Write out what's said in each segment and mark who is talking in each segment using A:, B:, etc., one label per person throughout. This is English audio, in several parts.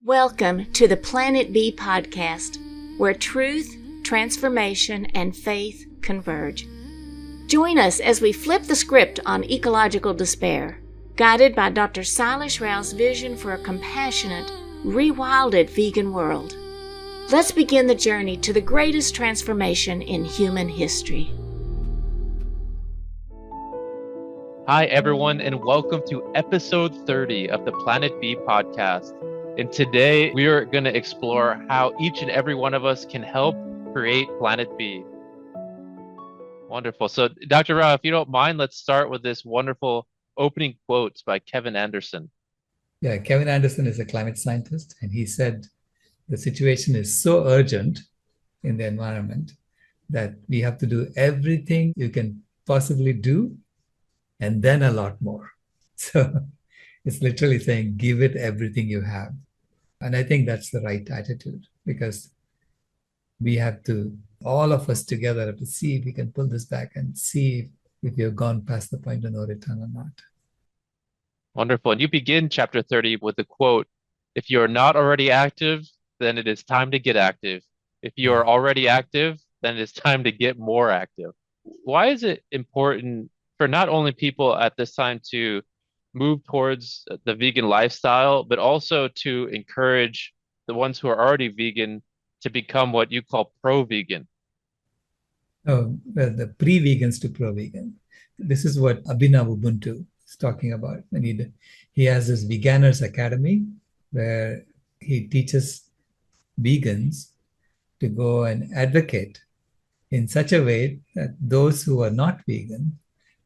A: Welcome to the Planet B podcast, where truth, transformation, and faith converge. Join us as we flip the script on ecological despair, guided by Dr. Sailesh Rao's vision for a compassionate, rewilded vegan world. Let's begin the journey to the greatest transformation in human history.
B: Hi, everyone, and welcome to episode 30 of the Planet B podcast. And today we are going to explore how each and every one of us can help create Planet B. Wonderful. So, Dr. Rao, if you don't mind, let's start with this wonderful opening quotes by Kevin Anderson.
C: Yeah, Kevin Anderson is a climate scientist, and he said the situation is so urgent in the environment that we have to do everything you can possibly do and then a lot more. So it's literally saying, give it everything you have. And I think that's the right attitude, because we have to, all of us together, have to see if we can pull this back and see if you've gone past the point of no return or not.
B: Wonderful. And you begin chapter 30 with the quote, "If you are not already active, then it is time to get active. If you are already active, then it is time to get more active." Why is it important for not only people at this time to move towards the vegan lifestyle, but also to encourage the ones who are already vegan to become what you call pro-vegan?
C: Oh, well, the pre-vegans to pro-vegan. This is what Abhinav Ubuntu is talking about. When he has this Veganers Academy where he teaches vegans to go and advocate in such a way that those who are not vegan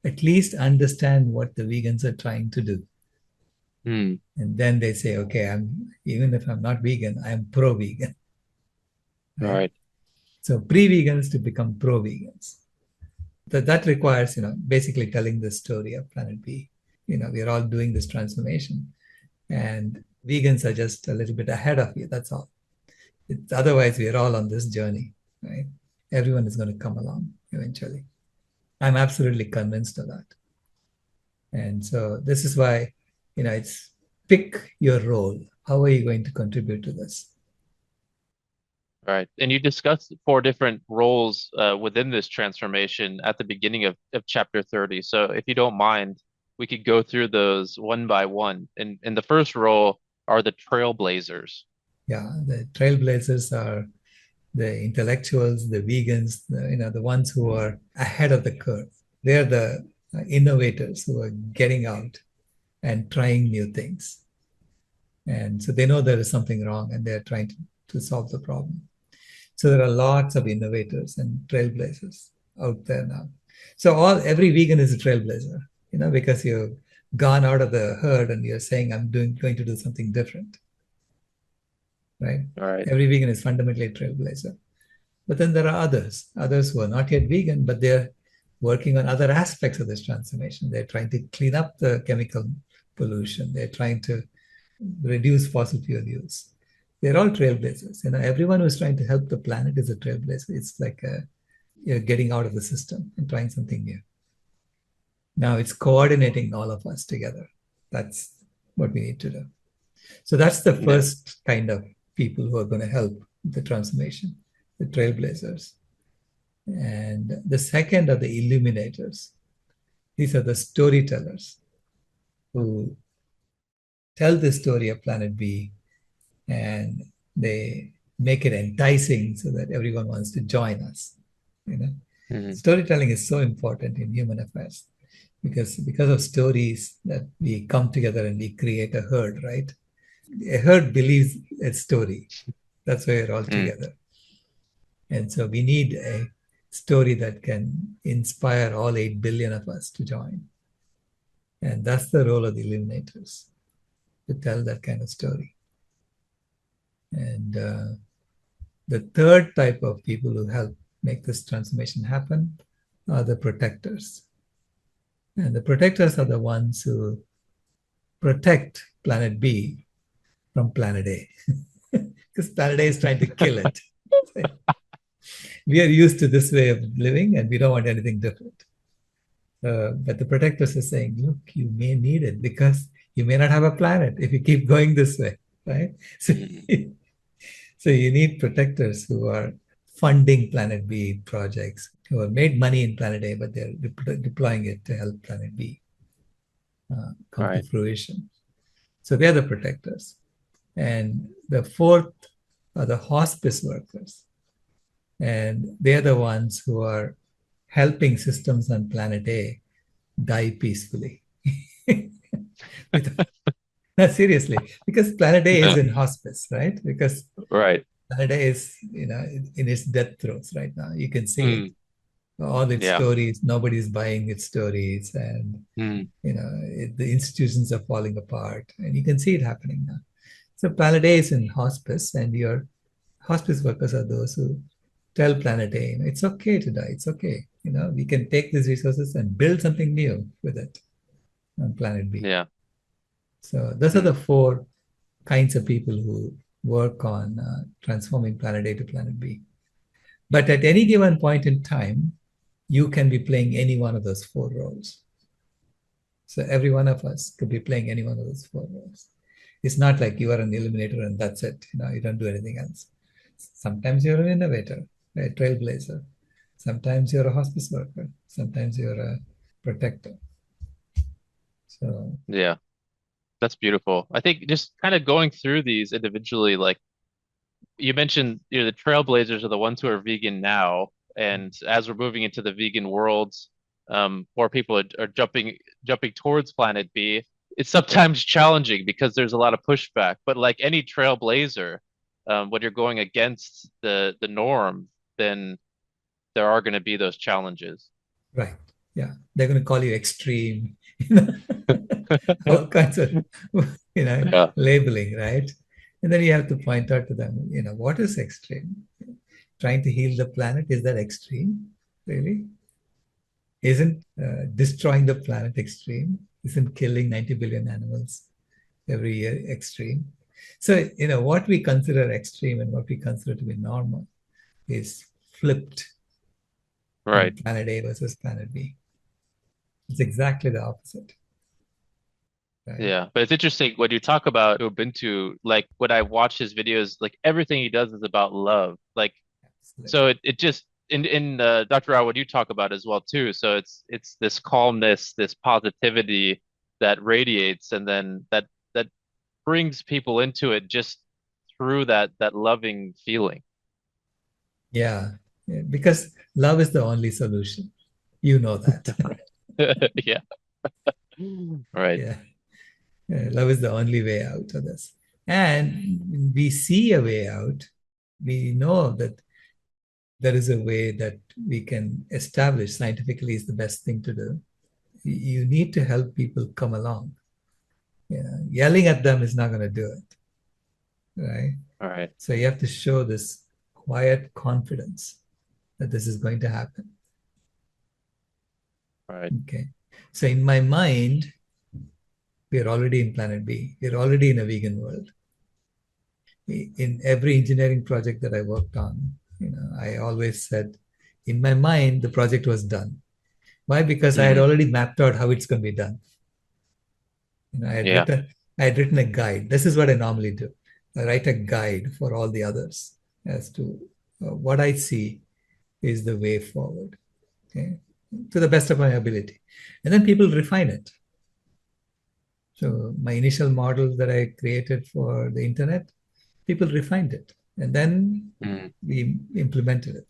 C: at least understand what the vegans are trying to do. And then they say, okay, even if I'm not vegan, I'm pro-vegan.
B: Right.
C: So pre-vegans to become pro-vegans. That requires, basically telling the story of Planet B. We're all doing this transformation, and vegans are just a little bit ahead of you. That's all. Otherwise, we're all on this journey, right? Everyone is going to come along eventually. I'm absolutely convinced of that. And so this is why, it's pick your role. How are you going to contribute to this?
B: Right. And you discussed 4 different roles within this transformation at the beginning of chapter 30. So if you don't mind, we could go through those one by one. And the first role are the trailblazers.
C: Yeah, the trailblazers are the intellectuals, the vegans, the ones who are ahead of the curve. They're the innovators who are getting out and trying new things. And so they know there is something wrong and they're trying to solve the problem. So there are lots of innovators and trailblazers out there now. So every vegan is a trailblazer, because you've gone out of the herd and you're saying, I'm going to do something different. Right? Every vegan is fundamentally a trailblazer. But then there are others who are not yet vegan, but they're working on other aspects of this transformation. They're trying to clean up the chemical pollution. They're trying to reduce fossil fuel use. They're all trailblazers. Everyone who's trying to help the planet is a trailblazer. It's like you're getting out of the system and trying something new. Now it's coordinating all of us together. That's what we need to do. So that's the first kind of people who are going to help the transformation, the trailblazers. And the second are the illuminators. These are the storytellers who tell the story of Planet B, and they make it enticing so that everyone wants to join us. Storytelling is so important in human affairs because of stories that we come together and we create a herd, right? A herd believes a story. That's why we're all together. And so we need a story that can inspire all 8 billion of us to join. And that's the role of the illuminators, to tell that kind of story. And the third type of people who help make this transformation happen are the protectors. And the protectors are the ones who protect Planet B from Planet A, because Planet A is trying to kill it. We are used to this way of living and we don't want anything different. But the protectors are saying, look, you may need it because you may not have a planet if you keep going this way. right? So,
B: Mm.
C: so you need protectors who are funding Planet B projects, who have made money in Planet A, but they're deploying it to help Planet B come to
B: Right.
C: fruition. So they're the protectors. And the fourth are the hospice workers. And they're the ones who are helping systems on Planet A die peacefully. No, seriously, because Planet A is in hospice, right? Because
B: Right.
C: Planet A is, in its death throes right now. You can see it.
B: Mm.
C: All its
B: Yeah.
C: stories, nobody's buying its stories, and
B: Mm.
C: the institutions are falling apart, and you can see it happening now. So Planet A is in hospice, and your hospice workers are those who tell Planet A, it's okay to die. It's okay. We can take these resources and build something new with it on Planet B.
B: Yeah.
C: So those are
B: Mm.
C: the four kinds of people who work on transforming Planet A to Planet B. But at any given point in time, you can be playing any one of those four roles. So every one of us could be playing any one of those four roles. It's not like you are an eliminator and that's it. You don't do anything else. Sometimes you're an innovator, a trailblazer. Sometimes you're a hospice worker. Sometimes you're a protector. So
B: Yeah. That's beautiful. I think just kind of going through these individually, like you mentioned, the trailblazers are the ones who are vegan now, and as we're moving into the vegan world, more people are jumping towards Planet B. It's sometimes challenging because there's a lot of pushback. But like any trailblazer, when you're going against the norm, then there are going to be those challenges.
C: right, yeah, they're going to call you extreme, you know, all kinds of
B: Yeah.
C: labeling, right? And then you have to point out to them, what is extreme? Trying to heal the planet, is that extreme? Really? Isn't destroying the planet extreme? Isn't killing 90 billion animals every year extreme? So, what we consider extreme and what we consider to be normal is flipped
B: Right.
C: in planet A versus planet B. It's exactly the opposite, right?
B: Yeah, but it's interesting when you talk about Ubuntu, like when I watch his videos, like everything he does is about love. Like so
C: Absolutely.
B: it just in Dr. Rao, what you talk about as well too. So it's this calmness, this positivity that radiates and then that brings people into it just through that loving feeling.
C: Yeah. Yeah. Because love is the only solution. You know that.
B: Yeah. Right.
C: Yeah. Yeah. Love is the only way out of this. And we see a way out. We know that there is a way that we can establish scientifically is the best thing to do. You need to help people come along. Yelling at them is not going to do it, right?
B: All right.
C: So you have to show this quiet confidence that this is going to happen.
B: All right.
C: Okay. So in my mind, we're already in planet B. We're already in a vegan world. In every engineering project that I worked on, I always said, in my mind, the project was done. Why? Because I had
B: Mm,
C: already mapped out how it's going to be done.
B: yeah.
C: I had written a guide. This is what I normally do. I write a guide for all the others as to what I see is the way forward, okay, to the best of my ability. And then people refine it. So my initial model that I created for the internet, people refined it. And then
B: Mm,
C: we implemented it.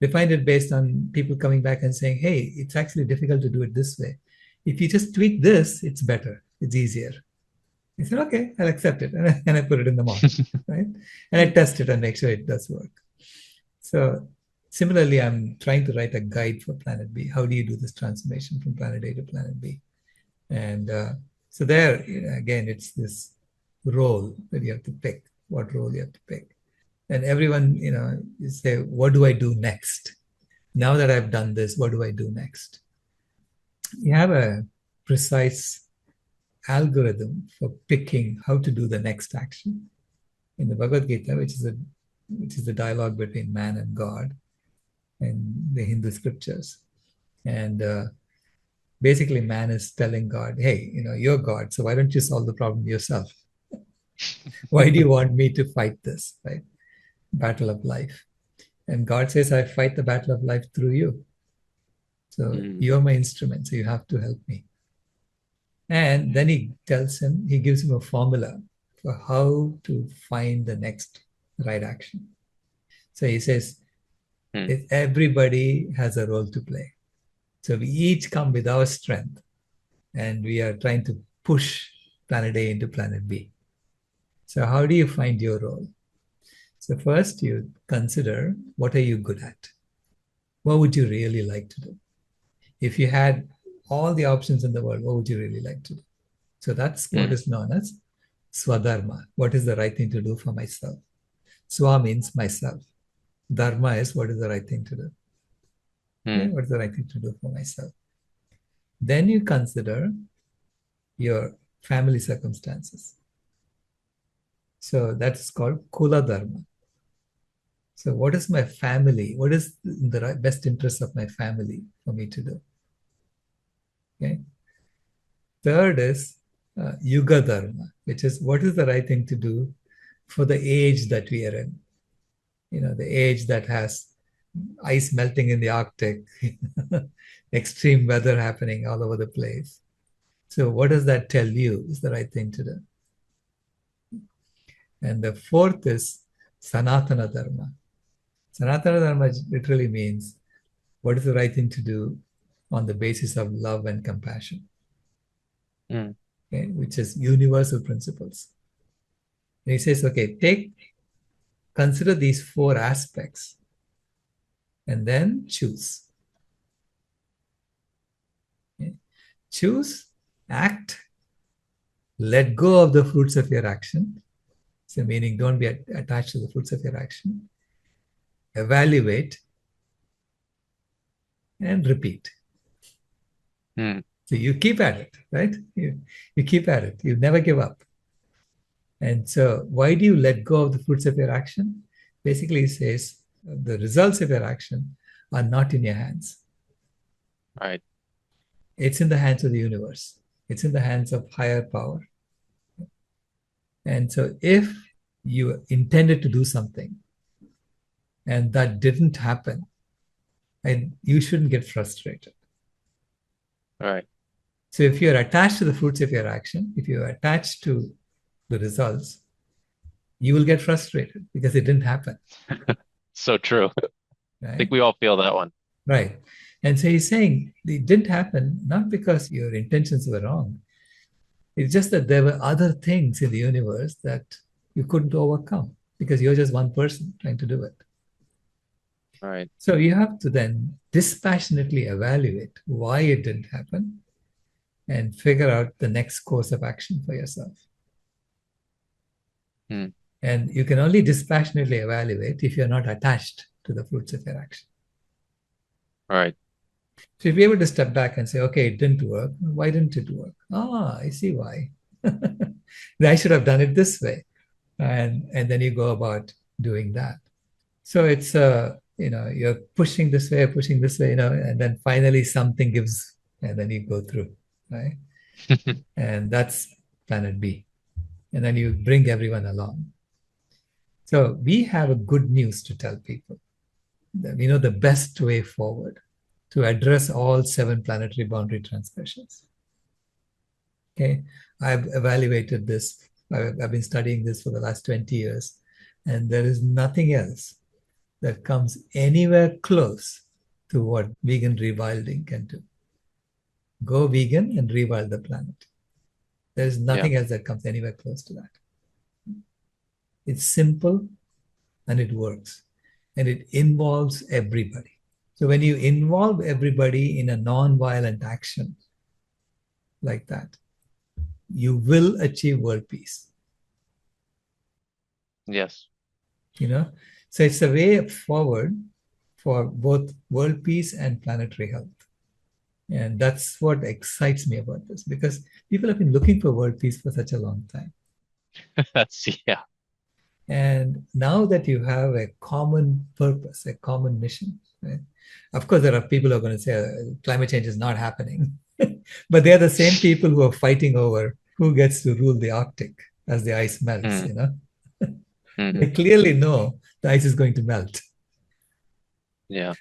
C: Refined it based on people coming back and saying, hey, it's actually difficult to do it this way. If you just tweak this, it's better. It's easier. I said, okay, I'll accept it. And I put it in the model, right? And I test it and make sure it does work. So similarly, I'm trying to write a guide for Planet B. How do you do this transformation from Planet A to Planet B? And so there, again, it's this role that you have to pick, what role you have to pick. And everyone, you say, what do I do next? Now that I've done this, what do I do next? You have a precise algorithm for picking how to do the next action. In the Bhagavad Gita, which is the dialogue between man and God in the Hindu scriptures. And basically, man is telling God, hey, you're God, so why don't you solve the problem yourself? Why do you want me to fight this, right? Battle of life. And God says, I fight the battle of life through you. So
B: Mm,
C: you're my instrument, so you have to help me. And then he gives him a formula for how to find the next right action. So he says,
B: mm,
C: everybody has a role to play. So we each come with our strength and we are trying to push planet A into planet B. So how do you find your role? So first you consider, what are you good at? What would you really like to do? If you had all the options in the world, what would you really like to do? So that's what
B: mm,
C: is known as Swadharma. What is the right thing to do for myself? Swa means myself. Dharma is what is the right thing to do. Okay?
B: mm,
C: What is the right thing to do for myself? Then you consider your family circumstances. So that's called Kula Dharma. So what is my family? What is the best interest of my family for me to do? Okay. Third is Yuga Dharma, which is what is the right thing to do for the age that we are in. The age that has ice melting in the Arctic, extreme weather happening all over the place. So what does that tell you is the right thing to do? And the fourth is Sanatana Dharma. Sanatana Dharma literally means what is the right thing to do on the basis of love and compassion,
B: mm,
C: okay, which is universal principles. And he says, okay, consider these four aspects and then choose. Okay? Choose, act, let go of the fruits of your action. So meaning don't be attached to the fruits of your action. Evaluate and repeat.
B: mm.
C: So you keep at it, right? You keep at it. You never give up. And so why do you let go of the fruits of your action? Basically, it says the results of your action are not in your hands.
B: Right.
C: It's in the hands of the universe. It's in the hands of higher power. And so if you intended to do something and that didn't happen, and you shouldn't get frustrated.
B: Right.
C: So if you're attached to the fruits of your action, if you're attached to the results, you will get frustrated because it didn't happen.
B: So true. I
C: Right?
B: think we all feel that one.
C: Right. And so he's saying it didn't happen not because your intentions were wrong. It's just that there were other things in the universe that you couldn't overcome because you're just one person trying to do it.
B: Right.
C: So you have to then dispassionately evaluate why it didn't happen and figure out the next course of action for yourself.
B: Mm,
C: And you can only dispassionately evaluate if you're not attached to the fruits of your action.
B: right.
C: So if you're able to step back and say, okay, it didn't work. Why didn't it work? I see why. I should have done it this way. And then you go about doing that. So it's, you're pushing this way, and then finally something gives, and then you go through, right? And that's planet B. And then you bring everyone along. So we have a good news to tell people. We know the best way forward to address all 7 planetary boundary transgressions. Okay, I've evaluated this. I've been studying this for the last 20 years, and there is nothing else that comes anywhere close to what vegan rewilding can do. Go vegan and rewild the planet. There's nothing else that comes anywhere close to that. It's simple and it works, and it involves everybody. So when you involve everybody in a non-violent action like that, you will achieve world peace.
B: Yes.
C: So it's a way forward for both world peace and planetary health. And that's what excites me about this, because people have been looking for world peace for such a long time.
B: Yeah.
C: And now that you have a common purpose, a common mission, right? Of course, there are people who are going to say climate change is not happening, but they're the same people who are fighting over who gets to rule the Arctic. as the ice melts,
B: Mm,
C: you know.
B: hmm.
C: They clearly know the ice is going to melt,
B: Yeah.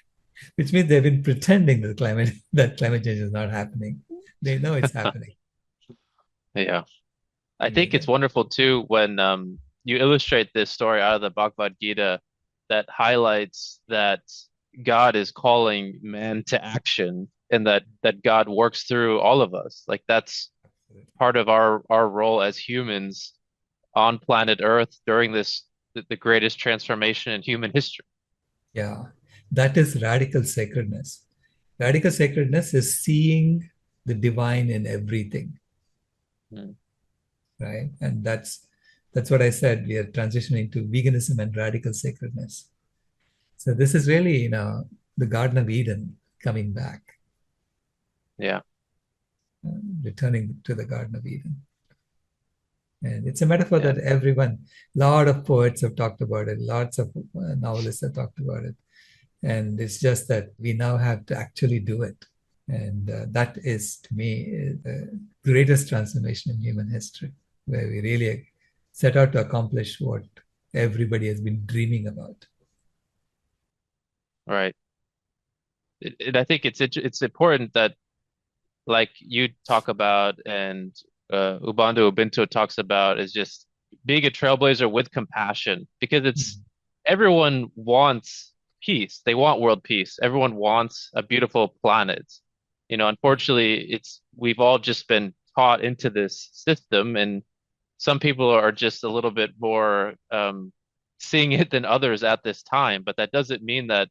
C: which means they've been pretending that climate change is not happening. They know it's happening.
B: Yeah. I
C: Yeah,
B: think it's wonderful too when you illustrate this story out of the Bhagavad Gita that highlights that God is calling man to action and that God works through all of us. Like that's part of our role as humans on planet Earth during the greatest transformation in human history.
C: yeah. That is radical sacredness. Radical sacredness is seeing the divine in everything,
B: Mm,
C: right? And that's what I said. We are transitioning to veganism and radical sacredness. So this is really, the Garden of Eden coming back,
B: yeah,
C: uh, returning to the Garden of Eden. And it's a metaphor
B: yeah,
C: that everyone, lot of poets have talked about it, lots of novelists have talked about it. And it's just that we now have to actually do it. And that is, to me, the greatest transformation in human history, where we really set out to accomplish what everybody has been dreaming about.
B: right. I think it's important that like you talk about and Ubuntu Ubuntu talks about is just being a trailblazer with compassion because it's
C: Mhm.
B: everyone wants peace. They want world peace. Everyone wants a beautiful planet. You know,
C: Yeah.
B: unfortunately, it's we've all just been taught into this system, and some people are just a little bit more seeing it than others at this time. But that doesn't mean that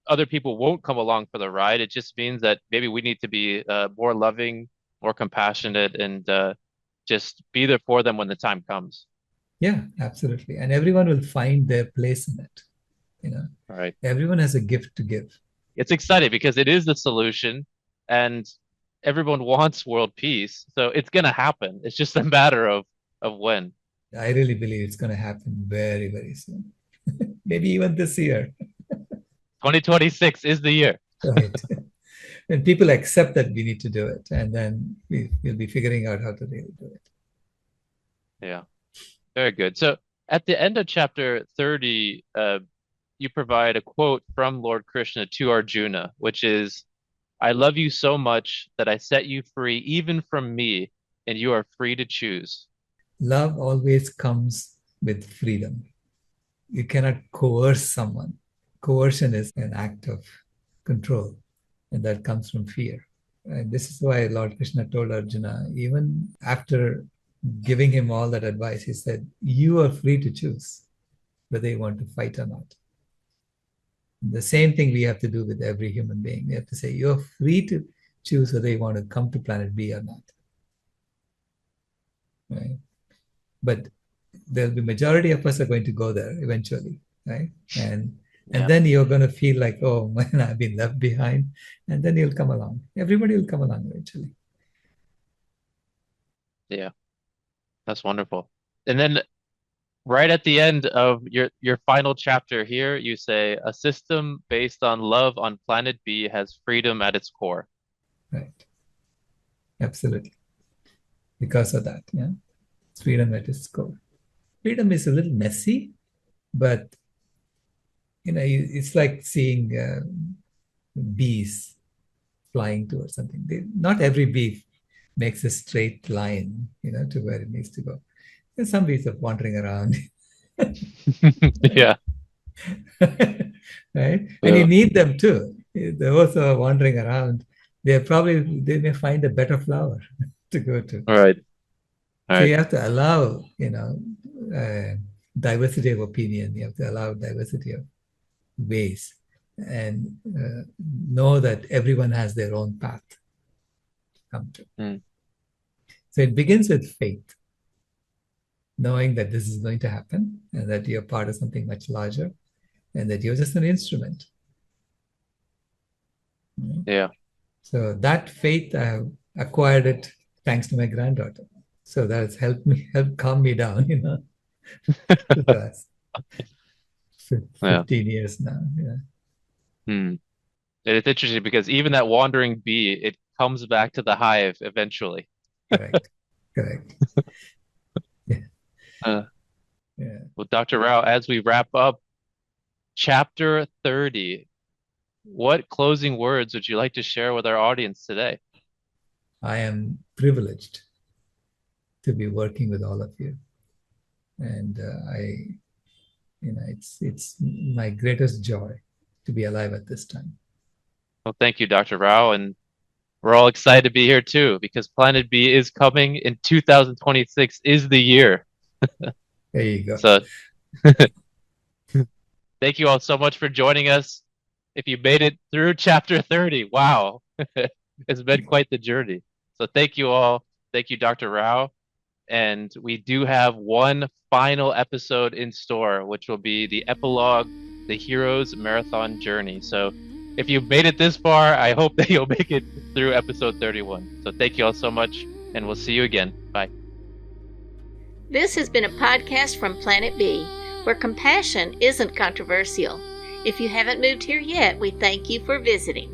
B: other people won't come along for the ride. It just means that maybe we need to be more loving, more compassionate, and just be there for them when the time comes.
C: Yeah, absolutely. And everyone will find their place in it. You know,
B: All right.
C: everyone has a gift to give.
B: It's exciting because it is the solution and everyone wants world peace. So it's going to happen. It's just a matter of when.
C: I really believe it's going to happen very, very soon. Maybe even this year,
B: 2026 is the year.
C: right? When people accept that we need to do it, and then we'll be figuring out how to really do it.
B: Yeah, very good. So at the end of chapter 30, you provide a quote from Lord Krishna to Arjuna, which is, I love you so much that I set you free even from me, and you are free to choose.
C: Love always comes with freedom. You cannot coerce someone. Coercion is an act of control, and that comes from fear. And this is why Lord Krishna told Arjuna, even after giving him all that advice, he said, you are free to choose whether you want to fight or not. The same thing we have to do with every human being. We have to say, you're free to choose whether you want to come to planet B or not. Right? But there'll be majority of us are going to go there eventually, right? And
B: Yeah,
C: then you're going to feel like, oh man, I've been left behind. And then you'll come along. Everybody will come along eventually.
B: yeah, that's wonderful. And then right at the end of your final chapter here, you say a system based on love on planet B has freedom at its core.
C: Right. Absolutely. Because of that, yeah. It's freedom at its core. Freedom is a little messy, but it's like seeing bees flying towards something. Not every bee makes a straight line, to where it needs to go. There's some bees are wandering around,
B: Yeah,
C: right? And you
B: yeah.
C: need them too. Those who are wandering around, they may find a better flower to go to.
B: All right, all
C: So
B: right.
C: you have to allow, diversity of opinion. You have to allow diversity of ways, and know that everyone has their own path to come to.
B: Mm,
C: So it begins with faith, knowing that this is going to happen and that you're part of something much larger and that you're just an instrument. Right?
B: yeah.
C: So that faith, I have acquired it thanks to my granddaughter. So that has helped calm me down, to the last
B: Yeah.
C: 15 years now. Yeah,
B: Hmm. It's interesting because even that wandering bee, it comes back to the hive eventually.
C: correct. Correct. Yeah.
B: Uh,
C: Yeah.
B: well, Dr. Rao, as we wrap up chapter 30, what closing words would you like to share with our audience today?
C: I am privileged to be working with all of you. And it's my greatest joy to be alive at this time.
B: Well, thank you, Dr. Rao. And we're all excited to be here too, because Planet B is coming in 2026 is the year.
C: There you go.
B: So thank you all so much for joining us. If you made it through chapter 30, wow, it's been quite the journey. So thank you all. Thank you, Dr. Rao. And we do have one final episode in store, which will be the epilogue, the Hero's Marathon Journey. So if you've made it this far, I hope that you'll make it through episode 31. So thank you all so much, and we'll see you again. Bye.
A: This has been a podcast from Planet B, where compassion isn't controversial. If you haven't moved here yet, we thank you for visiting.